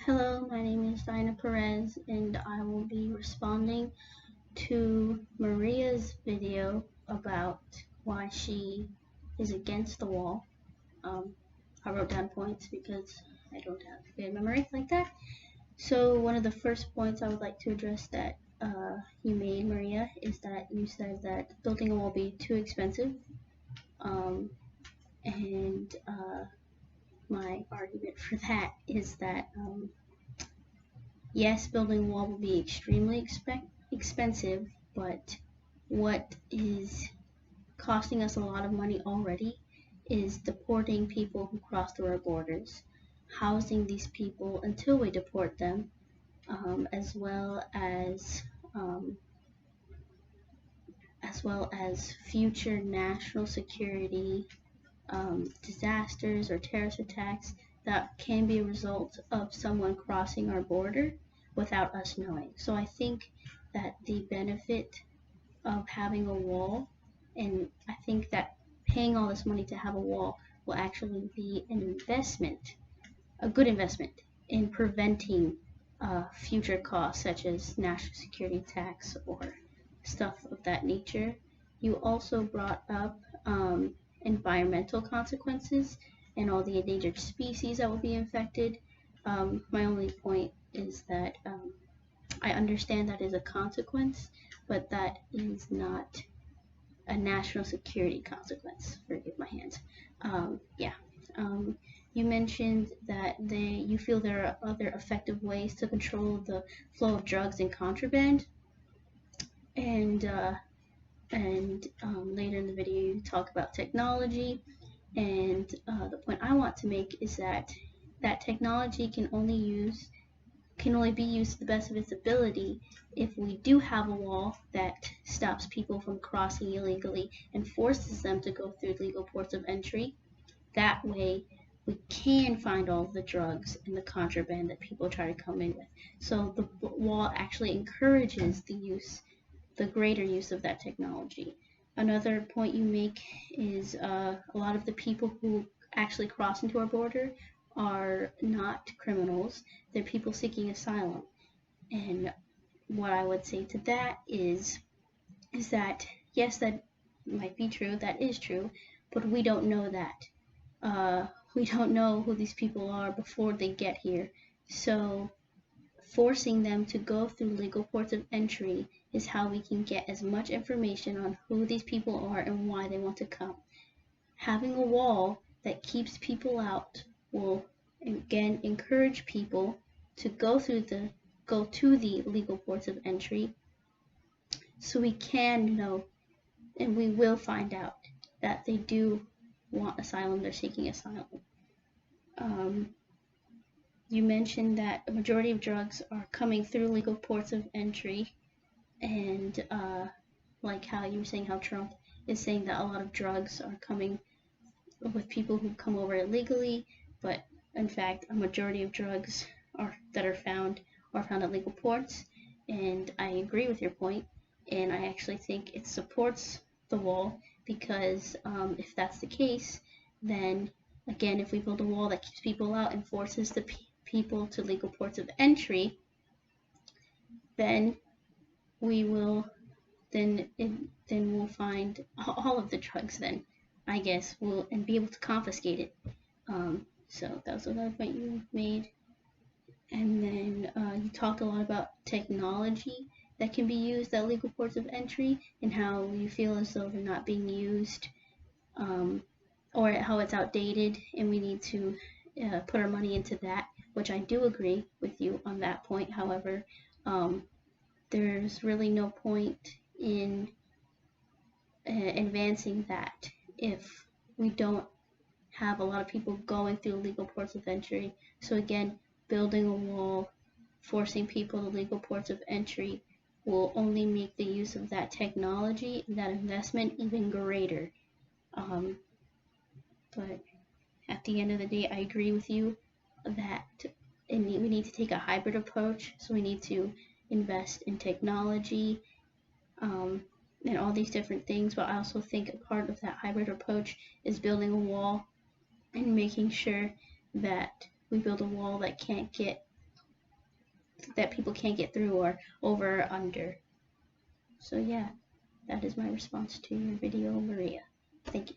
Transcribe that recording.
Hello, my name is Perez, and I will be responding to Maria's video about why she is against the wall. I wrote down points because I don't have good memory like that. So one of the first points I would like to address that you made, Maria, is that you said that building a wall would be too expensive. And my argument for that is that yes, building a wall will be extremely expensive, but what is costing us a lot of money already is deporting people who cross through our borders, housing these people until we deport them, as well as future national security disasters or terrorist attacks that can be a result of someone crossing our border without us knowing. So I think that the benefit of having a wall, and I think that paying all this money to have a wall will actually be an investment, a good investment in preventing future costs such as national security attacks or stuff of that nature. You also brought up environmental consequences and all the endangered species that will be infected. My only point is that I understand that is a consequence, but that is not a national security consequence. Forgive my hands. You mentioned that you feel there are other effective ways to control the flow of drugs and contraband, and later in the video you talk about technology. And the point I want to make is that technology can only be used to the best of its ability if we do have a wall that stops people from crossing illegally and forces them to go through legal ports of entry. That way we can find all the drugs and the contraband that people try to come in with. So the wall actually encourages the greater use of that technology. Another point you make is a lot of the people who actually cross into our border are not criminals. They're people seeking asylum. And what I would say to that is that yes, that might be true, that is true, but we don't know that. We don't know who these people are before they get here. So forcing them to go through legal ports of entry is how we can get as much information on who these people are and why they want to come. Having a wall that keeps people out will again encourage people to go to the legal ports of entry, so we can know and we will find out that they do want asylum, they're seeking asylum. You mentioned that a majority of drugs are coming through legal ports of entry, and like how you were saying how Trump is saying that a lot of drugs are coming with people who come over illegally, but in fact a majority of drugs that are found at legal ports. And I agree with your point, and I actually think it supports the wall, because if that's the case, then again, if we build a wall that keeps people out and forces the people to legal ports of entry, then we'll find all of the drugs, then I guess and be able to confiscate it. So that was another point you made. And then you talked a lot about technology that can be used at legal ports of entry, and how you feel as though they're not being used, or how it's outdated, and we need to put our money into that, which I do agree with you on that point. However, there's really no point in advancing that if we don't have a lot of people going through legal ports of entry. So again, building a wall, forcing people to legal ports of entry will only make the use of that technology and that investment even greater. But at the end of the day, I agree with you that we need to take a hybrid approach. So we need to invest in technology and all these different things, but I also think a part of that hybrid approach is building a wall and making sure that we build a wall that can't get that people can't get through, or over or under. So yeah, that is my response to your video, Maria. Thank you.